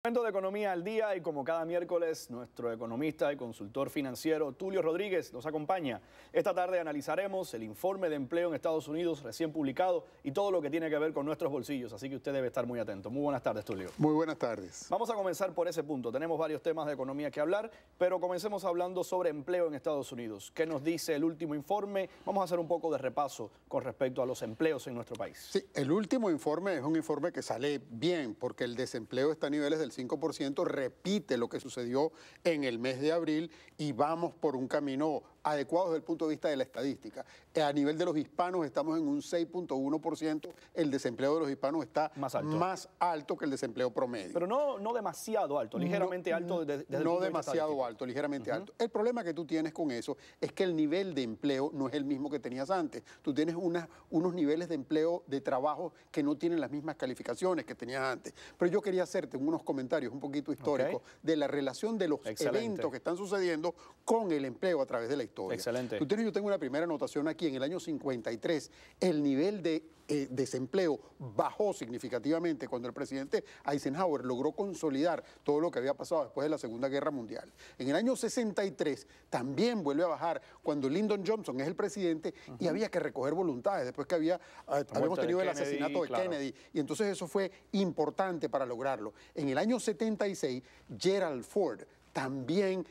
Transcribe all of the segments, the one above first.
Momento de Economía al Día y como cada miércoles nuestro economista y consultor financiero Tulio Rodríguez nos acompaña. Esta tarde analizaremos el informe de empleo en Estados Unidos recién publicado y todo lo que tiene que ver con nuestros bolsillos, así que usted debe estar muy atento. Muy buenas tardes, Tulio. Muy buenas tardes. Vamos a comenzar por ese punto. Tenemos varios temas de economía que hablar, pero comencemos hablando sobre empleo en Estados Unidos. ¿Qué nos dice el último informe? Vamos a hacer un poco de repaso con respecto a los empleos en nuestro país. Sí, el último informe es un informe que sale bien porque el desempleo está a niveles del 5%, repite lo que sucedió en el mes de abril y vamos por un camino adecuado desde el punto de vista de la estadística. A nivel de los hispanos estamos en un 6.1%, el desempleo de los hispanos está más alto que el desempleo promedio. Pero no demasiado alto, ligeramente alto desde el punto de vista demasiado alto, ligeramente alto. El problema que tú tienes con eso es que el nivel de empleo no es el mismo que tenías antes. Tú tienes unos niveles de empleo, de trabajo que no tienen las mismas calificaciones que tenías antes. Pero yo quería hacerte unos comentarios un poquito históricos de la relación de los eventos que están sucediendo con el empleo a través de la historia. Excelente. Yo tengo una primera anotación aquí. En el año 53, el nivel de desempleo bajó significativamente cuando el presidente Eisenhower logró consolidar todo lo que había pasado después de la Segunda Guerra Mundial. En el año 63 también vuelve a bajar cuando Lyndon Johnson es el presidente y había que recoger voluntades después que habíamos tenido el asesinato de Kennedy. Y entonces eso fue importante para lograrlo. En el año 76, Gerald Ford también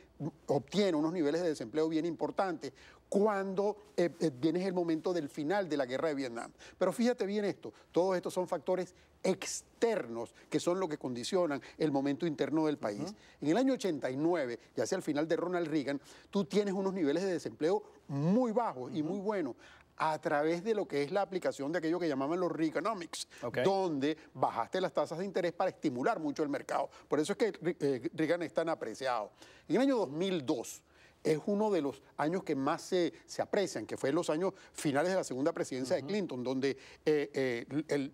obtiene unos niveles de desempleo bien importantes cuando viene el momento del final de la guerra de Vietnam. Pero fíjate bien esto, todos estos son factores externos que son lo que condicionan el momento interno del país. En el año 89, ya hacia el final de Ronald Reagan, tú tienes unos niveles de desempleo muy bajos y muy buenos a través de lo que es la aplicación de aquello que llamaban los Reaganomics, donde bajaste las tasas de interés para estimular mucho el mercado. Por eso es que Reagan es tan apreciado. En el año 2002, es uno de los años que más se aprecian, que fue en los años finales de la segunda presidencia de Clinton, donde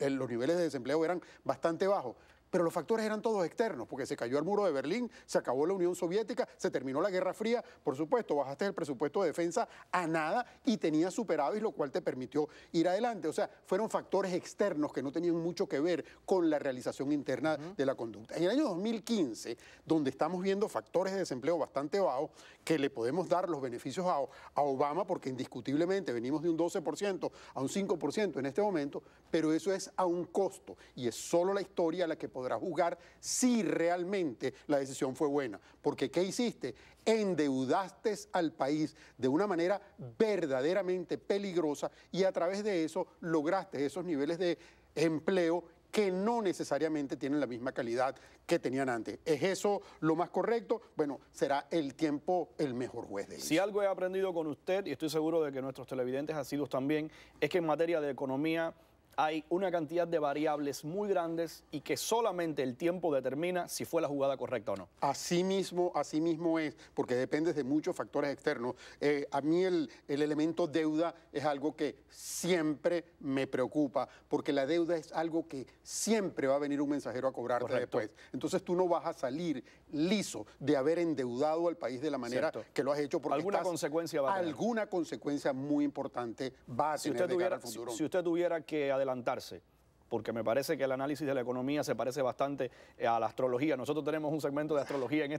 los niveles de desempleo eran bastante bajos. Pero los factores eran todos externos, porque se cayó el muro de Berlín, se acabó la Unión Soviética, se terminó la Guerra Fría, por supuesto, bajaste el presupuesto de defensa a nada y tenías superávit, lo cual te permitió ir adelante. O sea, fueron factores externos que no tenían mucho que ver con la realización interna de la conducta. En el año 2015, donde estamos viendo factores de desempleo bastante bajos, que le podemos dar los beneficios a Obama, porque indiscutiblemente venimos de un 12% a un 5% en este momento, pero eso es a un costo y es solo la historia la que podrá juzgar si realmente la decisión fue buena. Porque ¿qué hiciste? Endeudaste al país de una manera verdaderamente peligrosa y a través de eso lograste esos niveles de empleo que no necesariamente tienen la misma calidad que tenían antes. ¿Es eso lo más correcto? Bueno, será el tiempo el mejor juez de eso. Si algo he aprendido con usted, y estoy seguro de que nuestros televidentes asiduos también, es que en materia de economía hay una cantidad de variables muy grandes y que solamente el tiempo determina si fue la jugada correcta o no. Así mismo es, porque depende de muchos factores externos. A mí el elemento deuda es algo que siempre me preocupa, porque la deuda es algo que siempre va a venir un mensajero a cobrarte después. Entonces tú no vas a salir liso de haber endeudado al país de la manera que lo has hecho, porque alguna consecuencia va a tener. Alguna consecuencia muy importante va a tener de cara al futuro. Si usted tuviera que adelantarse, porque me parece que el análisis de la economía se parece bastante a la astrología. Nosotros tenemos un segmento de astrología en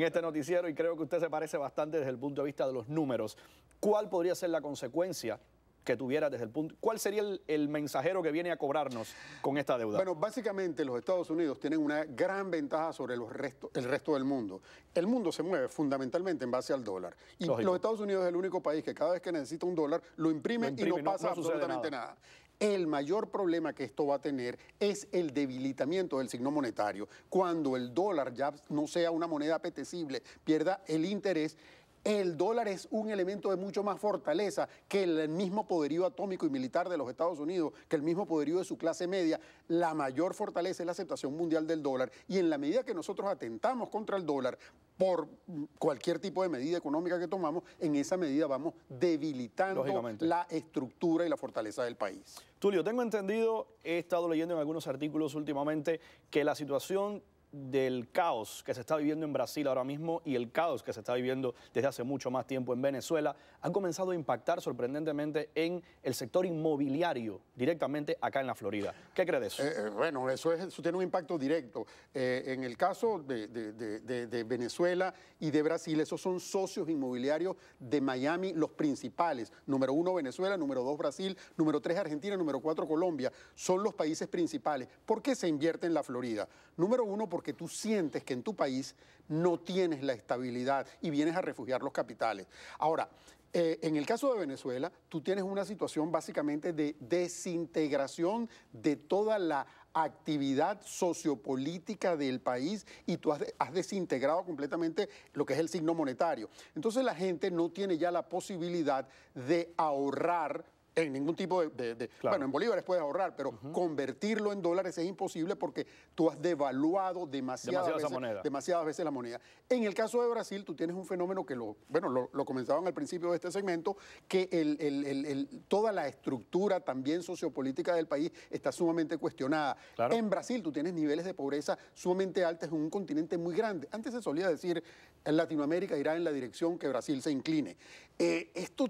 este noticiero y creo que usted se parece bastante desde el punto de vista de los números. ¿Cuál podría ser la consecuencia que tuviera desde el punto? ¿Cuál sería el mensajero que viene a cobrarnos con esta deuda? Bueno, básicamente los Estados Unidos tienen una gran ventaja sobre el resto del mundo. El mundo se mueve fundamentalmente en base al dólar. Y los Estados Unidos es el único país que cada vez que necesita un dólar lo imprime y no pasa absolutamente nada. El mayor problema que esto va a tener es el debilitamiento del signo monetario. Cuando el dólar ya no sea una moneda apetecible, pierda el interés, el dólar es un elemento de mucho más fortaleza que el mismo poderío atómico y militar de los Estados Unidos, que el mismo poderío de su clase media. La mayor fortaleza es la aceptación mundial del dólar y en la medida que nosotros atentamos contra el dólar por cualquier tipo de medida económica que tomamos, en esa medida vamos debilitando la estructura y la fortaleza del país. Tulio, tengo entendido, he estado leyendo en algunos artículos últimamente, que la situación del caos que se está viviendo en Brasil ahora mismo y el caos que se está viviendo desde hace mucho más tiempo en Venezuela han comenzado a impactar sorprendentemente en el sector inmobiliario directamente acá en la Florida. ¿Qué cree de eso? Bueno, eso tiene un impacto directo. En el caso de Venezuela y de Brasil, esos son socios inmobiliarios de Miami, los principales. Número 1 Venezuela, número 2 Brasil, número 3 Argentina, número 4 Colombia. Son los países principales. ¿Por qué se invierte en la Florida? Número 1, porque tú sientes que en tu país no tienes la estabilidad y vienes a refugiar los capitales. Ahora, en el caso de Venezuela, tú tienes una situación básicamente de desintegración de toda la actividad sociopolítica del país y tú has desintegrado completamente lo que es el signo monetario. Entonces la gente no tiene ya la posibilidad de ahorrar en ningún tipo claro. Bueno, en bolívares puedes ahorrar, pero convertirlo en dólares es imposible porque tú has devaluado demasiadas veces la moneda. En el caso de Brasil, tú tienes un fenómeno que lo comenzaban al principio de este segmento, que toda la estructura también sociopolítica del país está sumamente cuestionada. Claro. En Brasil tú tienes niveles de pobreza sumamente altos en un continente muy grande. Antes se solía decir, en Latinoamérica irá en la dirección que Brasil se incline. Esto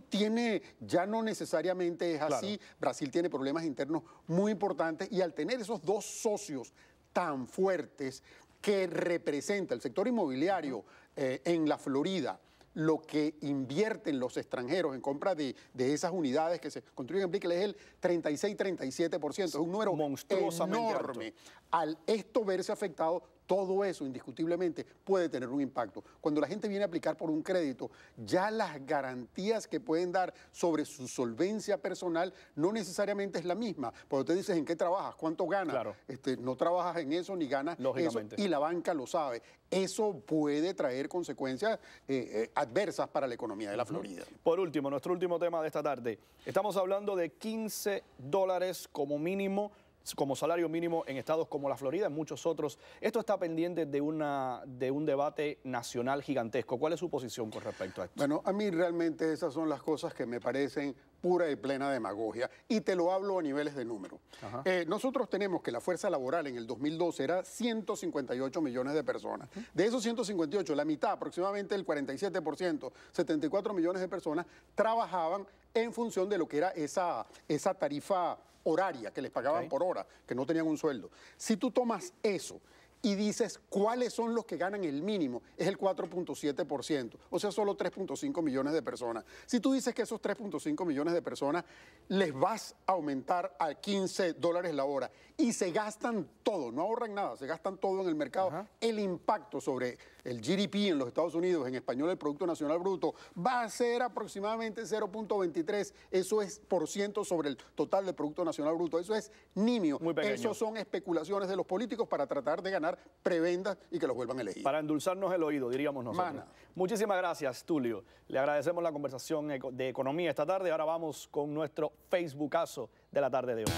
ya no necesariamente es así. Claro. Brasil tiene problemas internos muy importantes y al tener esos dos socios tan fuertes que representa el sector inmobiliario en la Florida, lo que invierten los extranjeros en compra de esas unidades que se construyen en Brickell es el 36-37%. Es un número monstruosamente enorme. Alto. Al esto verse afectado, todo eso indiscutiblemente puede tener un impacto. Cuando la gente viene a aplicar por un crédito, ya las garantías que pueden dar sobre su solvencia personal no necesariamente es la misma. Cuando te dices en qué trabajas, cuánto ganas, claro. No trabajas en eso ni ganas eso y la banca lo sabe. Eso puede traer consecuencias adversas para la economía de la Florida. Por último, nuestro último tema de esta tarde. Estamos hablando de $15 como mínimo, como salario mínimo en estados como la Florida, en muchos otros. Esto está pendiente de un debate nacional gigantesco. ¿Cuál es su posición con respecto a esto? Bueno, a mí realmente esas son las cosas que me parecen pura y plena demagogia. Y te lo hablo a niveles de número. Nosotros tenemos que la fuerza laboral en el 2012 era 158 millones de personas. De esos 158, la mitad, aproximadamente el 47%, 74 millones de personas, trabajaban en función de lo que era esa tarifa horaria que les pagaban por hora, que no tenían un sueldo. Si tú tomas eso y dices cuáles son los que ganan el mínimo, es el 4.7%, o sea, solo 3.5 millones de personas. Si tú dices que esos 3.5 millones de personas les vas a aumentar a $15 la hora y se gastan todo, no ahorran nada, se gastan todo en el mercado, el impacto sobre el GDP en los Estados Unidos, en español el Producto Nacional Bruto, va a ser aproximadamente 0.23, eso es % sobre el total del Producto Nacional Bruto, eso es nimio. Eso son especulaciones de los políticos para tratar de ganar prebendas y que los vuelvan a elegir. Para endulzarnos el oído, diríamos nosotros. Muchísimas gracias, Tulio. Le agradecemos la conversación de economía esta tarde. Ahora vamos con nuestro Facebookazo de la tarde de hoy.